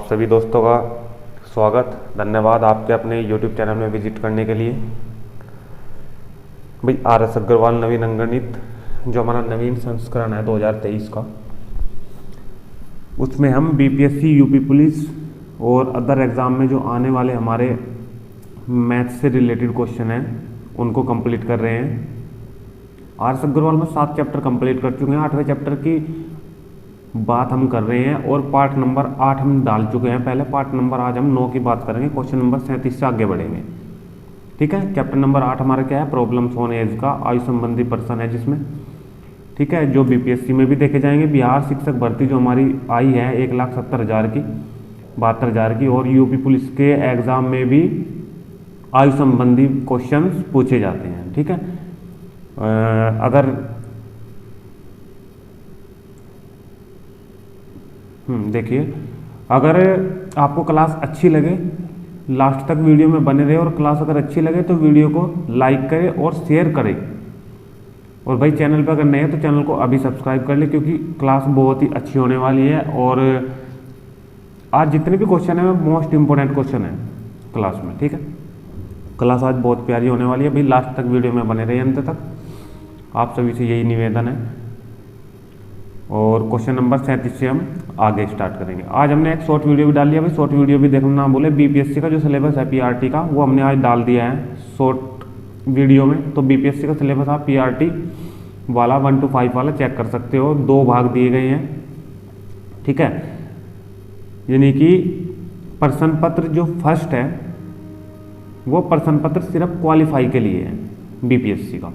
सभी दोस्तों का स्वागत, धन्यवाद आपके अपने YouTube चैनल में विजिट करने के लिए। भाई RS अग्रवाल नवीन अंकगणित जो हमारा नवीन संस्करण है 2023 का, उसमें हम BPSC यूपी पुलिस और अदर एग्ज़ाम में जो आने वाले हमारे मैथ से रिलेटेड क्वेश्चन हैं उनको कंप्लीट कर रहे हैं। RS अग्रवाल में 7 चैप्टर कंप्लीट कर चुके हैं। 8वें चैप्टर की बात हम कर रहे हैं और पार्ट नंबर 8 हम डाल चुके हैं। पहले पार्ट नंबर आज हम 9 की बात करेंगे, क्वेश्चन नंबर 37 से आगे बढ़ेंगे। ठीक है, चैप्टर नंबर 8 हमारा क्या है, प्रॉब्लम्स ऑन एज का आयु संबंधी प्रश्न है जिसमें, ठीक है, जो BPSC में भी देखे जाएंगे। बिहार शिक्षक भर्ती जो हमारी आई है 1,70,000 की, 72,000 की, और यूपी पुलिस के एग्जाम में भी आयु संबंधी क्वेश्चन पूछे जाते हैं। ठीक है, अगर देखिए, अगर आपको क्लास अच्छी लगे लास्ट तक वीडियो में बने रहे, और क्लास अगर अच्छी लगे तो वीडियो को लाइक करें और शेयर करें। और भाई चैनल पर अगर नए हैं तो चैनल को अभी सब्सक्राइब कर ले, क्योंकि क्लास बहुत ही अच्छी होने वाली है। और आज जितने भी क्वेश्चन है मोस्ट इंपॉर्टेंट क्वेश्चन है क्लास में। ठीक है, क्लास आज बहुत प्यारी होने वाली है। भाई लास्ट तक वीडियो में बने रहिए अंत तक, आप सभी से यही निवेदन है। और क्वेश्चन नंबर 37 से हम आगे स्टार्ट करेंगे। आज हमने एक शॉर्ट वीडियो भी डाल लिया। भाई शॉर्ट वीडियो भी देखना ना भूले। BPSC का जो सिलेबस है PRT का, वो हमने आज डाल दिया है शॉर्ट वीडियो में। तो BPSC का सिलेबस आप PRT वाला 1 to 5 वाला चेक कर सकते हो। 2 भाग दिए गए हैं। ठीक है, यानी कि प्रश्न पत्र जो फर्स्ट है वो प्रश्न पत्र सिर्फ क्वालिफाई के लिए है BPSC का,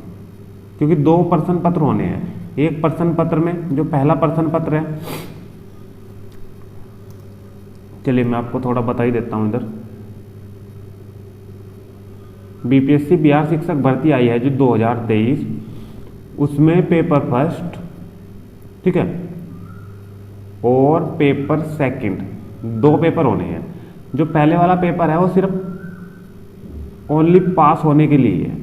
क्योंकि 2 प्रश्न पत्र होने हैं। एक प्रश्न पत्र में जो पहला प्रश्न पत्र है, चलिए मैं आपको थोड़ा बता ही देता हूं। इधर BPSC बिहार शिक्षक भर्ती आई है जो 2023, उसमें पेपर फर्स्ट, ठीक है, और पेपर सेकंड, 2 पेपर होने हैं। जो पहले वाला पेपर है वो सिर्फ ओनली पास होने के लिए है,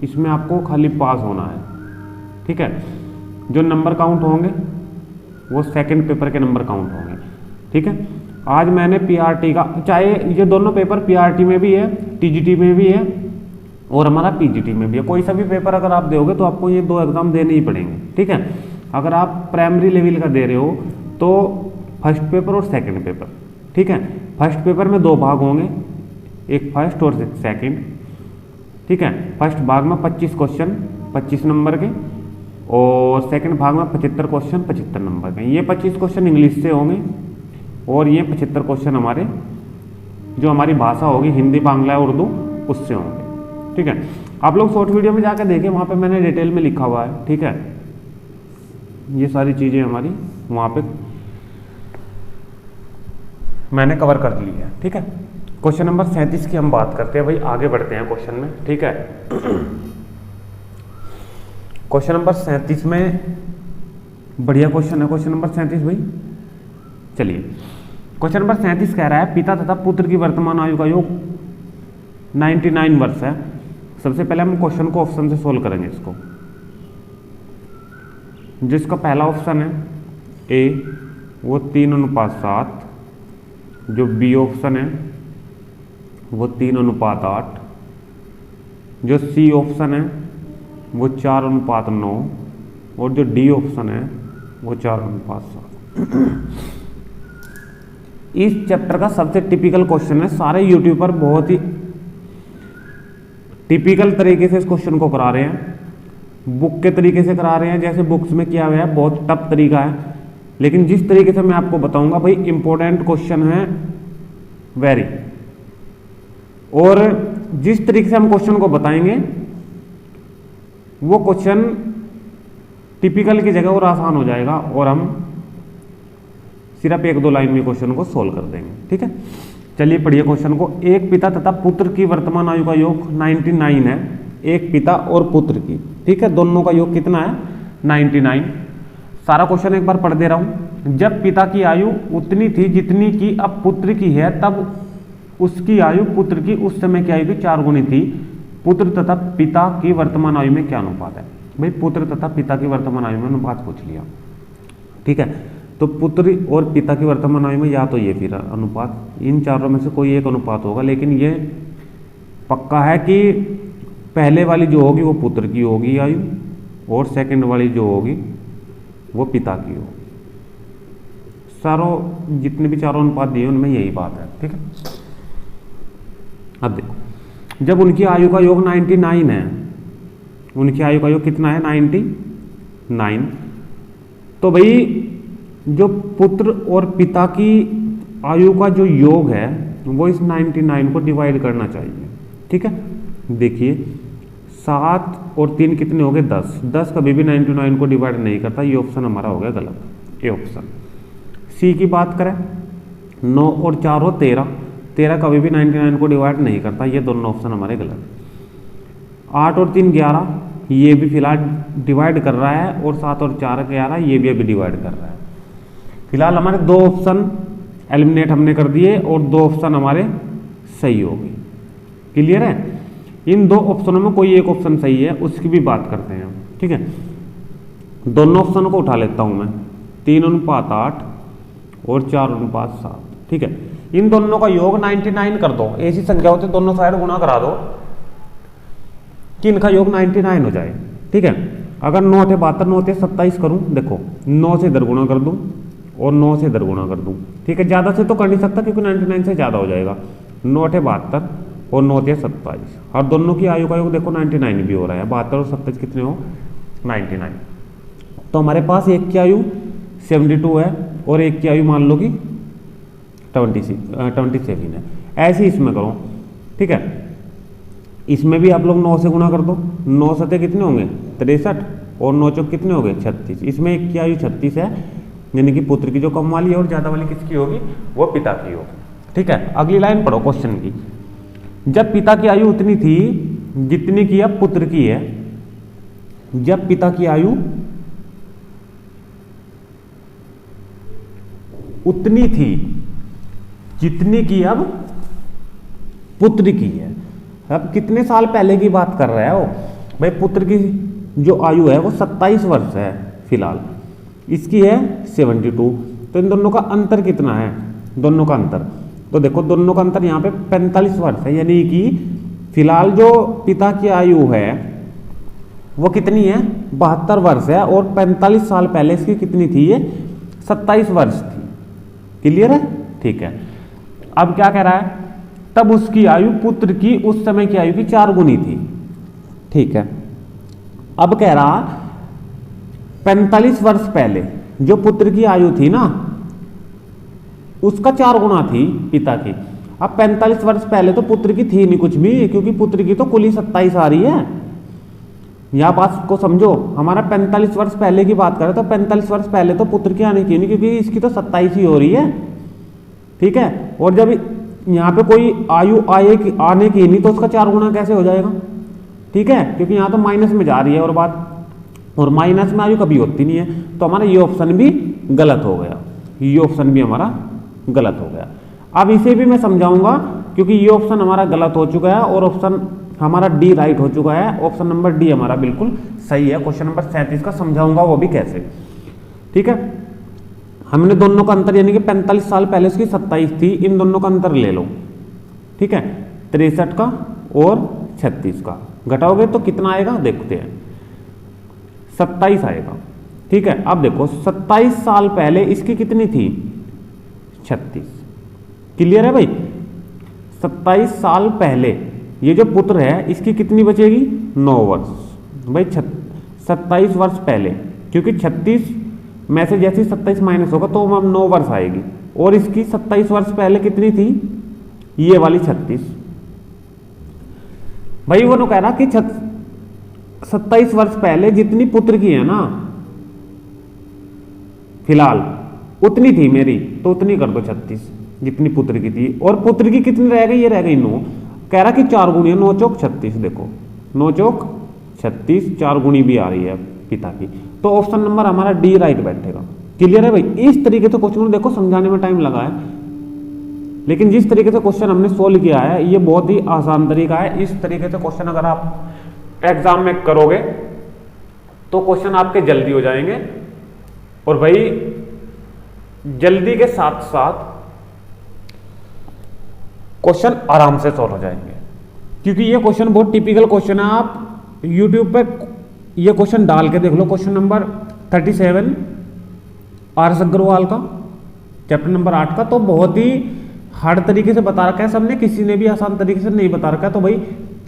इसमें आपको खाली पास होना है। ठीक है, जो नंबर काउंट होंगे वो सेकंड पेपर के नंबर काउंट होंगे। ठीक है, आज मैंने PRT का, चाहे ये दोनों पेपर PRT में भी है, TGT में भी है और हमारा PGT में भी है। कोई सा भी पेपर अगर आप दोगे तो आपको ये 2 एग्जाम देने ही पड़ेंगे। ठीक है, अगर आप प्राइमरी लेवल का दे रहे हो तो फर्स्ट पेपर और सेकंड पेपर। ठीक है, फर्स्ट पेपर में 2 भाग होंगे, एक फर्स्ट और सेकंड। ठीक है, फर्स्ट भाग में 25 क्वेश्चन 25 नंबर के, और सेकंड भाग में 75 क्वेश्चन 75 नंबर के। ये 25 क्वेश्चन इंग्लिश से होंगे और ये 75 क्वेश्चन हमारे जो हमारी भाषा होगी हिंदी, बांग्ला, उर्दू, उससे होंगे। ठीक है, आप लोग शॉर्ट वीडियो में जाकर देखें, वहाँ पे मैंने डिटेल में लिखा हुआ है। ठीक है, ये सारी चीज़ें हमारी वहाँ पे मैंने कवर कर ली है। ठीक है, क्वेश्चन नंबर 37 की हम बात करते हैं। भाई आगे बढ़ते हैं क्वेश्चन में। ठीक है, क्वेश्चन नंबर 37 में बढ़िया क्वेश्चन है क्वेश्चन नंबर 37 भाई। चलिए, क्वेश्चन नंबर 37 कह रहा है पिता तथा पुत्र की वर्तमान आयु का योग 99 वर्ष है। सबसे पहले हम क्वेश्चन को ऑप्शन से सोल्व करेंगे इसको। जिसका पहला ऑप्शन है A, वो 3:7, जो B ऑप्शन है वो 3:8, जो C ऑप्शन है वो 4:9, और जो D ऑप्शन है वो 4:7। इस चैप्टर का सबसे टिपिकल क्वेश्चन है। सारे यूट्यूब पर बहुत ही टिपिकल तरीके से इस क्वेश्चन को करा रहे हैं, बुक के तरीके से करा रहे हैं। जैसे बुक्स में किया गया है, बहुत टफ तरीका है, लेकिन जिस तरीके से मैं आपको बताऊंगा भाई इंपॉर्टेंट क्वेश्चन है वेरी। और जिस तरीके से हम क्वेश्चन को बताएंगे वो क्वेश्चन टिपिकल की जगह और आसान हो जाएगा, और हम सिर्फ 1-2 लाइन में क्वेश्चन को सोल्व कर देंगे। ठीक है, चलिए पढ़िए क्वेश्चन को। एक पिता तथा पुत्र की वर्तमान आयु का योग 99 है। एक पिता और पुत्र की, ठीक है, दोनों का योग कितना है, 99। सारा क्वेश्चन एक बार पढ़ दे रहा हूं। जब पिता की आयु उतनी थी जितनी की अब पुत्र की है, तब उसकी आयु पुत्र की उस समय की आयु की 4 गुनी थी। पुत्र तथा पिता की वर्तमान आयु में क्या अनुपात है। भाई पुत्र तथा पिता की वर्तमान आयु में अनुपात पूछ लिया। ठीक है, तो पुत्र और पिता की वर्तमान आयु में या तो ये फिर अनुपात, इन चारों में से कोई एक अनुपात होगा, लेकिन ये पक्का है कि पहले वाली जो होगी वो पुत्र की होगी आयु, और सेकंड वाली जो होगी वो पिता की होगी। सारों जितने भी चारों अनुपात दिए उनमें यही बात है, ठीक है। अब देखो, जब उनकी आयु का योग 99 है, उनकी आयु का योग कितना है 99, तो भाई जो पुत्र और पिता की आयु का जो योग है वो इस 99 को डिवाइड करना चाहिए, ठीक है। देखिए 7 और 3 कितने हो गए 10, 10 कभी भी 99 को डिवाइड नहीं करता, ये ऑप्शन हमारा हो गया गलत, ये ऑप्शन। सी की बात करें 9 और 4 हो 13, 13 कभी भी 99 को डिवाइड नहीं करता, ये दोनों ऑप्शन हमारे गलत। 8 और 3 11, ये भी फिलहाल डिवाइड कर रहा है, और 7 और 4 11, ये भी अभी डिवाइड कर रहा है। फिलहाल हमारे 2 ऑप्शन एलिमिनेट हमने कर दिए और 2 ऑप्शन हमारे सही हो गए। क्लियर है? इन 2 ऑप्शनों में कोई एक ऑप्शन सही है, उसकी भी बात करते हैं, ठीक है। दोनों ऑप्शनों को उठा लेता हूं मैं, 3:8 और 4:7, ठीक है। इन दोनों का योग 99 कर दो, ऐसी संख्या होती दोनों साइड गुणा करा दो कि इनका योग 99 हो जाए, ठीक है। अगर 9 × 72, 9 × 27 करूं, देखो 9 से इधर गुणा कर दूं और 9 से इधर गुणा कर दूं, ठीक है। ज्यादा से तो कर नहीं सकता क्योंकि 99 से ज्यादा हो जाएगा। 9 × 72 और 9 × 27, और दोनों की आयु का योग देखो 99 भी हो रहा है। 72 और 27 कितने हो 99। तो हमारे पास एक की आयु 72 है और एक की आयु मान लो कि 27 है। ऐसे ही इसमें करो, ठीक है। इसमें भी आप लोग 9 से गुणा कर दो, 9 सते कितने होंगे 63 और 9 चौक कितने हो गए 36। इसमें एक की आयु 36 है, यानी कि पुत्र की जो कम वाली है, और ज्यादा वाली किसकी होगी वो पिता की होगी, ठीक है। अगली लाइन पढ़ो क्वेश्चन की। जब पिता की आयु उतनी थी जितनी की अब पुत्र की है, जब पिता की आयु उतनी थी जितनी की अब पुत्र की है। अब कितने साल पहले की बात कर रहा है वो भाई? पुत्र की जो आयु है वो 27 वर्ष है फिलहाल, इसकी है 72। तो इन दोनों का अंतर कितना है? दोनों का अंतर तो देखो, दोनों का अंतर यहाँ पे 45 वर्ष है, यानी कि फिलहाल जो पिता की आयु है वो कितनी है 72 वर्ष है, और 45 साल पहले इसकी कितनी थी ये 27 वर्ष थी। क्लियर है? ठीक है। अब क्या कह रहा है? तब उसकी आयु पुत्र की उस समय की आयु की 4 गुनी थी, ठीक है। अब कह रहा 45 वर्ष पहले जो पुत्र की आयु थी ना उसका 4 गुना थी पिता की। अब 45 वर्ष पहले तो पुत्र की थी नहीं कुछ भी, क्योंकि पुत्र की तो कुल ही 27 आ रही है। यह बात को समझो, हमारा 45 वर्ष पहले की बात करें तो 45 वर्ष पहले तो पुत्र की आने की नहीं, क्योंकि इसकी तो 27 ही हो रही है, ठीक है। और जब यहाँ पे कोई आयु आने की नहीं तो उसका 4 गुना कैसे हो जाएगा? ठीक है, क्योंकि यहाँ तो माइनस में जा रही है और बात, और माइनस में आयु कभी होती नहीं है। तो हमारा ये ऑप्शन भी गलत हो गया, ये ऑप्शन भी हमारा गलत हो गया। अब इसे भी मैं समझाऊंगा, क्योंकि ये ऑप्शन हमारा गलत हो चुका है और ऑप्शन हमारा डी राइट हो चुका है। ऑप्शन नंबर डी हमारा बिल्कुल सही है। क्वेश्चन नंबर 37 का समझाऊंगा वो भी कैसे, ठीक है। हमने दोनों का अंतर, यानी कि 45 साल पहले उसकी 27 थी, इन दोनों का अंतर ले लो, ठीक है। 63 का और 36 का घटाओगे तो कितना आएगा देखते हैं, 27 आएगा, ठीक है। अब देखो 27 साल पहले इसकी कितनी थी 36। क्लियर है भाई? 27 साल पहले ये जो पुत्र है इसकी कितनी बचेगी 9 वर्ष भाई। 27 वर्ष पहले, क्योंकि 36 में से जैसे 27 माइनस होगा तो अब 9 वर्ष आएगी, और इसकी 27 वर्ष पहले कितनी थी ये वाली 36 भाई। वो कह रहा कि 27 वर्ष पहले जितनी पुत्र की है ना फिलहाल उतनी थी मेरी, तो उतनी कर दो 36 जितनी पुत्र की थी। और पुत्र की कितनी रह गई? ये रह गई 9। कह रहा कि 4 गुणी है, 9 चौक 36। देखो 9 चौक 36, 4 गुणी भी आ रही है पिता की। तो ऑप्शन नंबर हमारा डी राइट बैठेगा। क्लियर है भाई? इस तरीके से क्वेश्चन देखो समझाने में टाइम लगा है, लेकिन जिस तरीके से क्वेश्चन हमने सोल्व किया है ये बहुत ही आसान तरीका है। इस तरीके से क्वेश्चन अगर आप एग्जाम में करोगे तो क्वेश्चन आपके जल्दी हो जाएंगे। और भाई जल्दी के साथ साथ क्वेश्चन आराम से सॉल्व हो जाएंगे, क्योंकि ये क्वेश्चन बहुत टिपिकल क्वेश्चन है। आप YouTube पे ये क्वेश्चन डाल के देख लो, क्वेश्चन नंबर 37 आर.एस. अग्रवाल का, चैप्टर नंबर 8 का, तो बहुत ही हार्ड तरीके से बता रखा है सबने, किसी ने भी आसान तरीके से नहीं बता रखा है। तो भाई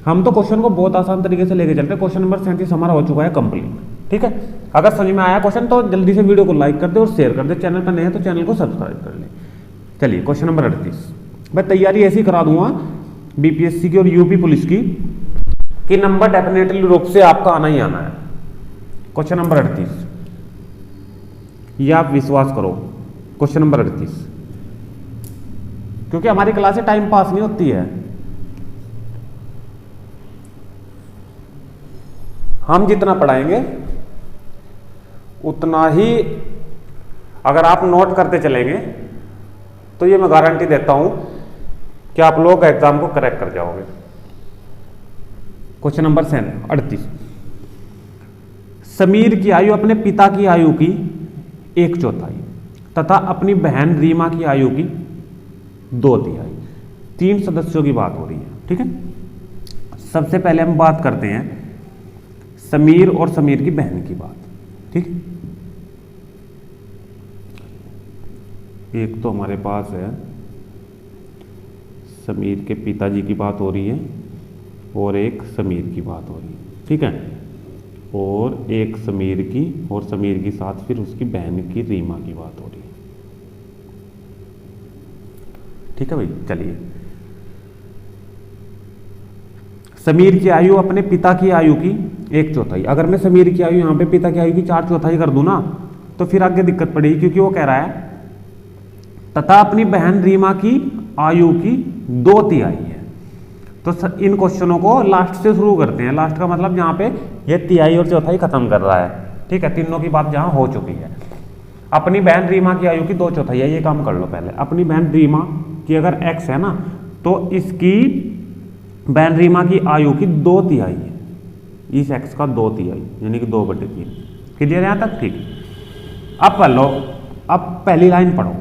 हम तो क्वेश्चन को बहुत आसान तरीके से लेके चलते हैं। क्वेश्चन नंबर 37 हमारा हो चुका है कंप्लीट, ठीक है। अगर समझ में आया क्वेश्चन तो जल्दी से वीडियो को लाइक कर दे और शेयर कर दे, चैनल पर नए हैं तो चैनल को सब्सक्राइब कर ले। चलिए क्वेश्चन नंबर 38, मैं तैयारी ऐसी करा दूंगा बीपीएससी की और यूपी पुलिस की कि नंबर डेफिनेटली रूप से आपका आना ही आना है। क्वेश्चन नंबर 38, ये आप विश्वास करो, क्वेश्चन नंबर 38, क्योंकि हमारी क्लासें टाइम पास नहीं होती है, हम जितना पढ़ाएंगे उतना ही अगर आप नोट करते चलेंगे तो ये मैं गारंटी देता हूं कि आप लोग एग्जाम को क्रैक कर जाओगे। क्वेश्चन नंबर 38, समीर की आयु अपने पिता की आयु की 1/4 तथा अपनी बहन रीमा की आयु की 2/3, 3 सदस्यों की बात हो रही है, ठीक है। सबसे पहले हम बात करते हैं समीर और समीर की बहन की बात, ठीक है। एक तो हमारे पास है समीर के पिताजी की बात हो रही है और एक समीर की बात हो रही है, ठीक है, और एक समीर की और समीर के साथ फिर उसकी बहन की रीमा की बात हो रही है, ठीक है भाई। चलिए, समीर की आयु अपने पिता की आयु की 1/4, अगर मैं समीर की आयु यहां पे पिता की आयु की 4/4 कर दूं ना तो फिर आगे दिक्कत पड़ेगी, क्योंकि वो कह रहा है तथा अपनी बहन रीमा की आयु की 2/3 है। तो इन क्वेश्चनों को लास्ट से शुरू करते हैं। लास्ट का मतलब जहां पे ये तिहाई और चौथाई खत्म कर रहा है, ठीक है, तीनों की बात जहां हो चुकी है। अपनी बहन रीमा की आयु की 2/4 है, ये काम कर लो पहले। अपनी बहन रीमा की अगर x है ना तो इसकी बहन रीमा की आयु की 2/3 है, इस x का 2/3 यानी कि 2/3। क्लियर है यहां तक? ठीक। अब कर लो, अब पहली लाइन पढ़ो।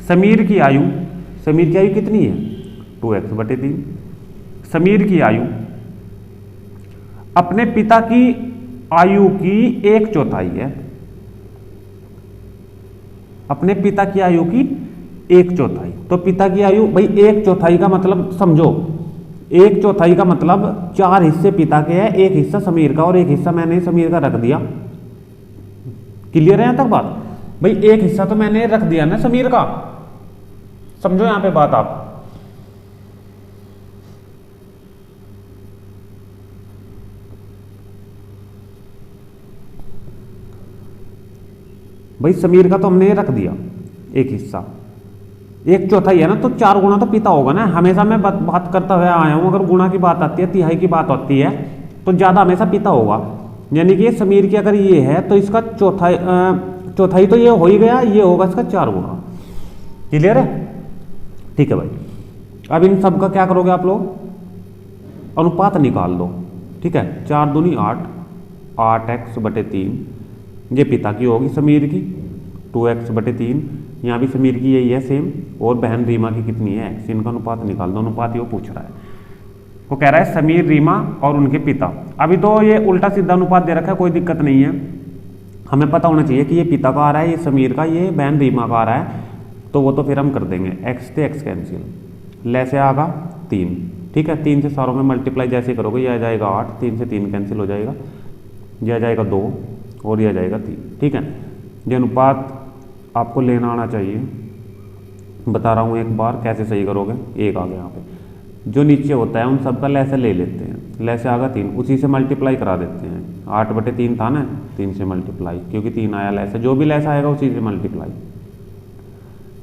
समीर की आयु कितनी है? 2x/3। समीर की आयु अपने पिता की आयु की 1/4 है, अपने पिता की आयु की 1/4। तो पिता की आयु भाई 1/4 का मतलब समझो, 1/4 का मतलब 4 हिस्से पिता के हैं, 1 हिस्सा समीर का और 1 हिस्सा मैंने समीर का रख दिया। क्लियर है यहां तक बात? भाई 1 हिस्सा तो मैंने रख दिया ना समीर का, समझो यहां पे बात आप। भाई समीर का तो हमने रख दिया 1 हिस्सा, 1/4 है ना, तो 4 गुना तो पिता होगा ना। हमेशा मैं बात करता हुआ आया हूं, अगर गुणा की बात आती है, तिहाई की बात आती है तो ज्यादा हमेशा पिता होगा। यानी कि समीर की अगर ये है तो इसका चौथाई तो ये हो ही गया, ये होगा इसका 4 गुना। क्लियर है? ठीक है भाई। अब इन सब का क्या करोगे आप लोग? अनुपात निकाल दो, ठीक है। 4 दूनी 8, 8x/3 ये पिता की होगी समीर की, 2x/3 यहाँ भी समीर की यही है सेम, और बहन रीमा की कितनी है x, इनका अनुपात निकाल दो। अनुपात ये वो पूछ रहा है, वो कह रहा है समीर, रीमा और उनके पिता। अभी तो ये उल्टा सीधा अनुपात दे रखा है, कोई दिक्कत नहीं है, हमें पता होना चाहिए कि ये पिता का आ रहा है, ये समीर का, ये बहन रीमा का आ रहा है, तो वो तो फिर हम कर देंगे। x से x कैंसिल, ले से आगा 3, ठीक है। 3 से सारों में मल्टीप्लाई जैसे करोगे ये आ जाएगा 8, 3 से 3 कैंसिल हो जाएगा, ये आ जाएगा 2 और ये आ जाएगा 3, ठीक है। ये अनुपात आपको लेना आना चाहिए, बता रहा हूँ एक बार कैसे सही करोगे। 1 आ गया यहाँ पे, जो नीचे होता है उन सब का लैसे ले लेते हैं, लैसे आगा 3, उसी से मल्टीप्लाई करा देते हैं। 8/3 था ना, 3 से मल्टीप्लाई, क्योंकि 3 आया लैसे, जो भी लैसा आएगा उसी से मल्टीप्लाई,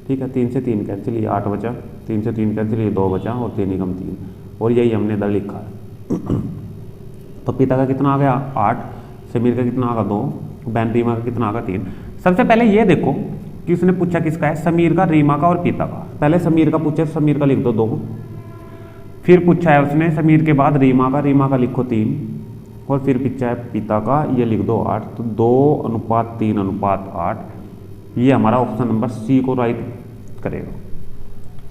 ठीक है। 3 से 3 कैंसिल, ये 8 बचा, 3 से 3 कैंसिल, ये 2 बचा और 3 एकम 3, और यही हमने इधर लिखा है। तो पिता का कितना आ गया 8, समीर का कितना आगा 2, बहन रीमा का कितना आगा 3। सबसे पहले ये देखो कि उसने पूछा किसका है, समीर का, रीमा का और पिता का। पहले समीर का पूछा, समीर का लिख दो 2, फिर पूछा है उसने समीर के बाद रीमा का लिखो 3, और फिर पूछा है पिता का, ये लिख दो 8। तो 2:3:8, ये हमारा ऑप्शन नंबर सी को राइट करेगा,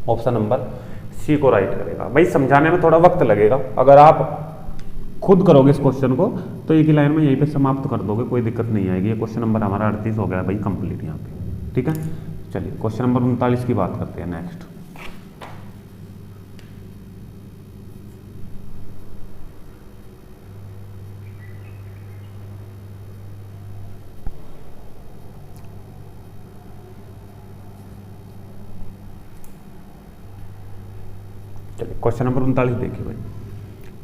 ऑप्शन नंबर सी को राइट करेगा। भाई समझाने में थोड़ा वक्त लगेगा, अगर आप खुद करोगे इस क्वेश्चन को तो एक ही लाइन में यहीं पे समाप्त कर दोगे, कोई दिक्कत नहीं आएगी। ये क्वेश्चन नंबर हमारा 38 हो गया भाई कंप्लीट यहाँ पे, ठीक है। चलिए क्वेश्चन नंबर 39 की बात करते हैं नेक्स्ट। चलिए क्वेश्चन नंबर 39 देखिए भाई,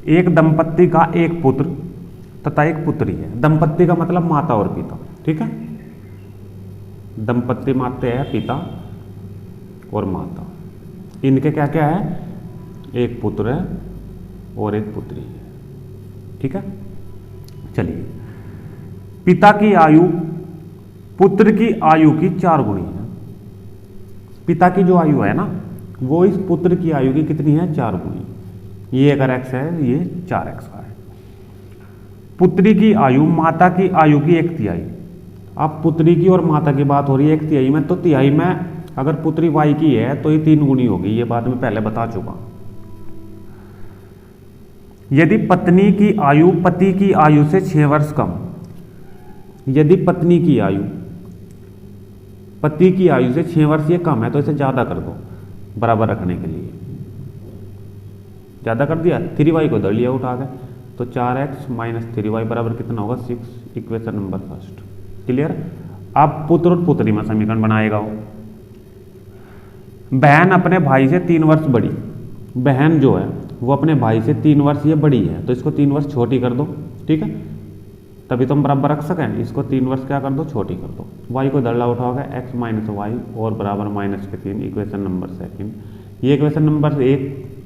एक दंपत्ति का एक पुत्र तथा एक पुत्री है। दंपत्ति का मतलब माता और पिता, ठीक है। दंपत्ति माते हैं पिता और माता, इनके क्या क्या है, एक पुत्र है और एक पुत्री है, ठीक है। चलिए पिता की आयु पुत्र की आयु की 4 गुणी है। पिता की जो आयु है ना वो इस पुत्र की आयु की कितनी है, 4 गुणी। ये अगर x है ये 4x का है। पुत्री की आयु माता की आयु की 1/3। अब पुत्री की और माता की बात हो रही है 1/3 में, तो तिहाई में अगर पुत्री y की है तो ये 3 गुणी होगी, ये बात मैं पहले बता चुका। यदि पत्नी की आयु पति की आयु से 6 वर्ष कम, यदि पत्नी की आयु पति की आयु से 6 वर्ष ये कम है तो इसे ज्यादा कर दो बराबर रखने के लिए। ज्यादा कर दिया, 3y को दर लिया उठा के, तो 4x माइनस 3y बराबर कितना होगा, 6। Equation number first clear. अब पुत्र और पुत्री में समीकरण बनाएगा वो। बहन अपने भाई से 3 वर्ष बड़ी, बहन जो है वो अपने भाई से 3 वर्ष ये बड़ी है, तो इसको 3 वर्ष छोटी कर दो, ठीक है, तभी तुम बराबर रख सकें। इसको 3 वर्ष क्या कर दो, छोटी कर दो। y को दरला उठाओगे x माइनस वाई और बराबर माइनस के 3। इक्वेशन नंबर सेकंड, ये इक्वेशन नंबर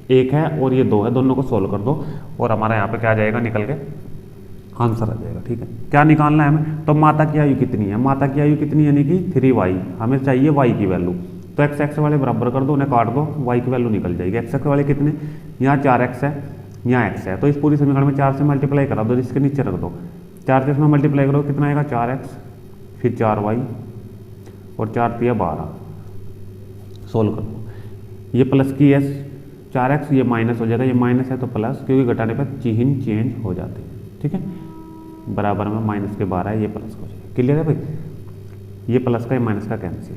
एक है और ये 2 है, दोनों को सोल्व कर दो और हमारा यहाँ पे क्या आ जाएगा, निकल के आंसर आ जाएगा, ठीक है। क्या निकालना है हमें, तो माता की आयु कितनी है, माता की आयु कितनी यानी कि 3y, हमें चाहिए y की वैल्यू, तो x वाले बराबर कर दो, उन्हें काट दो, y की वैल्यू निकल जाएगी। x वाले कितने, यहाँ 4x है, यहाँ x है, तो इस पूरी समीकरण में 4 से मल्टीप्लाई करा दो, जिसके नीचे रख दो। 4 से इसमें मल्टीप्लाई करो कितना आएगा, 4x फिर 4y और 4 3 12, सोल्व कर दो। ये प्लस की s 4x, ये माइनस हो जाएगा, ये माइनस है तो प्लस, क्योंकि घटाने पर चिन्ह चेंज हो जाते हैं, ठीक है। बराबर में माइनस के 12 है, ये प्लस हो जाएगा, क्लियर है भाई। ये प्लस का ये माइनस का कैंसिल,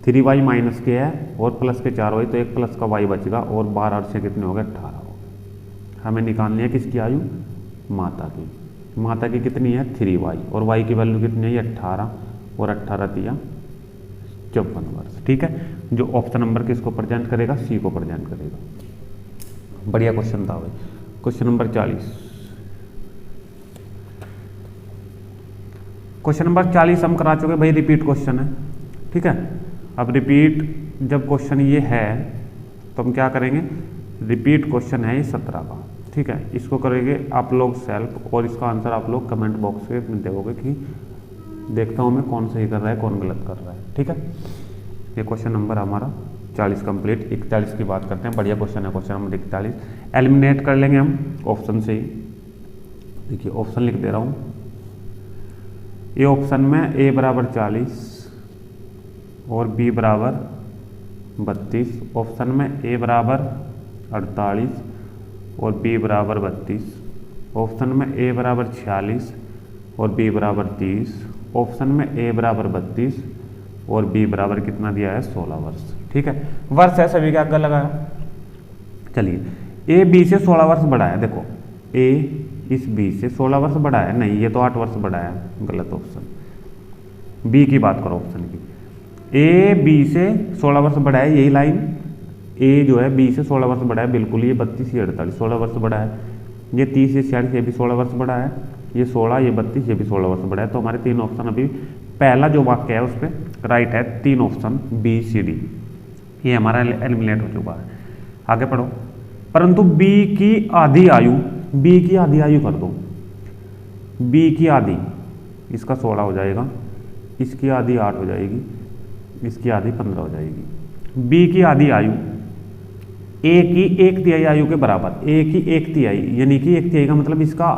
3y माइनस के है और प्लस के 4y, तो एक प्लस का y बचेगा और 12 से कितने हो गए, 18 हो गए। हमें निकालनी है किसकी आयु, माता की। माता की कितनी है, 3y और y की वैल्यू कितनी है, 18 और 18 दिया 54 वर्ष, ठीक है। जो ऑप्शन नंबर किसको प्रेजेंट करेगा, सी को प्रेजेंट करेगा। बढ़िया क्वेश्चन था भाई। क्वेश्चन नंबर 40, क्वेश्चन नंबर 40 हम करा चुके भाई, रिपीट क्वेश्चन है, ठीक है। अब रिपीट जब क्वेश्चन ये है तो हम क्या करेंगे, रिपीट क्वेश्चन है ये 17 का, ठीक है। इसको करेंगे आप लोग सेल्फ और इसका आंसर आप लोग कमेंट बॉक्स में देखोगे कि देखता हूँ मैं कौन सही कर रहा है कौन गलत कर रहा है, ठीक है। ये क्वेश्चन नंबर हमारा 40 कंप्लीट। 41 की बात करते हैं, बढ़िया क्वेश्चन है क्वेश्चन नंबर 41। एलिमिनेट कर लेंगे हम ऑप्शन से ही। देखिए ऑप्शन लिख दे रहा हूँ, ये ऑप्शन में a बराबर 40 और b बराबर 32, ऑप्शन में a बराबर 48 और b बराबर 32, ऑप्शन में a बराबर 46 और b बराबर 30, ऑप्शन में a बराबर 32 और b बराबर कितना दिया है, 16 वर्ष, ठीक है। वर्ष है सभी का, आगे लगाया। चलिए a b से 16 वर्ष बड़ा है, देखो a इस b से 16 वर्ष बड़ा है, नहीं ये तो 8 वर्ष बड़ा है, गलत ऑप्शन। b की बात करो ऑप्शन की, a b से 16 वर्ष बड़ा है, यही लाइन a जो है b से 16 वर्ष बड़ा है, बिल्कुल। ये 32 ये 48 16 वर्ष बड़ा है, ये 30 ये 46 ये भी 16 वर्ष बड़ा है, ये 16 ये 32 ये भी 16 वर्ष बड़ा है। तो हमारे 3 ऑप्शन, अभी पहला जो वाक्य है उस पर राइट है, 3 ऑप्शन b c d, ये हमारा एलिमिनेट हो चुका है। आगे पढ़ो। परंतु b की आधी आयु, b की आधी आयु कर दो, b की आधी, इसका 16 हो जाएगा, इसकी आधी 8 हो जाएगी, इसकी आधी 15 हो जाएगी। b की आधी आयु a की 1/3 आयु के बराबर, a की 1/3 यानी कि 1/3 का मतलब इसका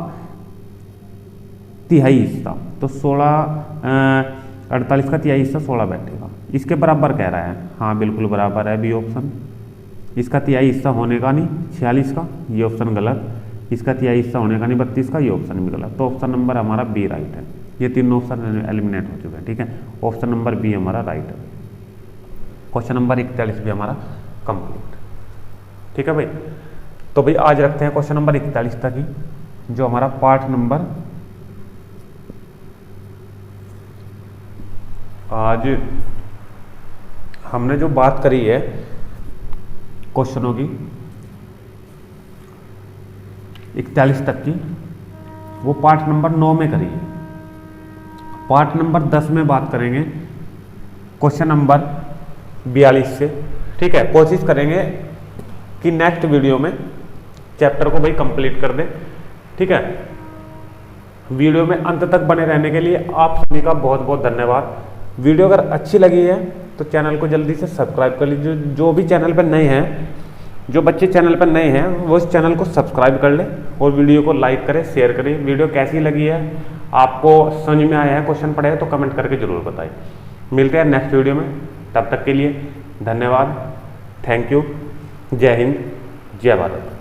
तिहाई हिस्सा, तो 16 48 का तिहाई हिस्सा 16 बैठेगा। इसके बराबर कह रहा है, हाँ बिल्कुल बराबर है बी ऑप्शन। इसका तिहाई हिस्सा होने का नहीं 46 का, ये ऑप्शन गलत। इसका तिहाई हिस्सा होने का नहीं 32 का, ये ऑप्शन भी गलत। तो ऑप्शन नंबर हमारा बी राइट है। ये तीनों ऑप्शन एलिमिनेट हो चुके हैं, ठीक है। ऑप्शन नंबर बी हमारा राइट है। क्वेश्चन नंबर 41 भी हमारा कंप्लीट, ठीक है भाई। तो भाई आज रखते हैं क्वेश्चन नंबर 41 तक ही, जो हमारा पार्ट नंबर आज हमने जो बात करी है क्वेश्चनों की 41 तक की, वो पार्ट नंबर 9 में करी है। पार्ट नंबर 10 में बात करेंगे क्वेश्चन नंबर 42 से, ठीक है। कोशिश करेंगे कि नेक्स्ट वीडियो में चैप्टर को भाई कंप्लीट कर दें, ठीक है। वीडियो में अंत तक बने रहने के लिए आप सभी का बहुत बहुत धन्यवाद। वीडियो अगर अच्छी लगी है तो चैनल को जल्दी से सब्सक्राइब कर लीजिए। जो भी चैनल पर नए हैं, जो बच्चे चैनल पर नए हैं, वो इस चैनल को सब्सक्राइब कर लें और वीडियो को लाइक करें, शेयर करें। वीडियो कैसी लगी है, आपको समझ में आया है, क्वेश्चन पढ़े तो कमेंट करके जरूर बताइए। मिलते हैं नेक्स्ट वीडियो में, तब तक के लिए धन्यवाद। Thank you. जय हिंद, जय भारत।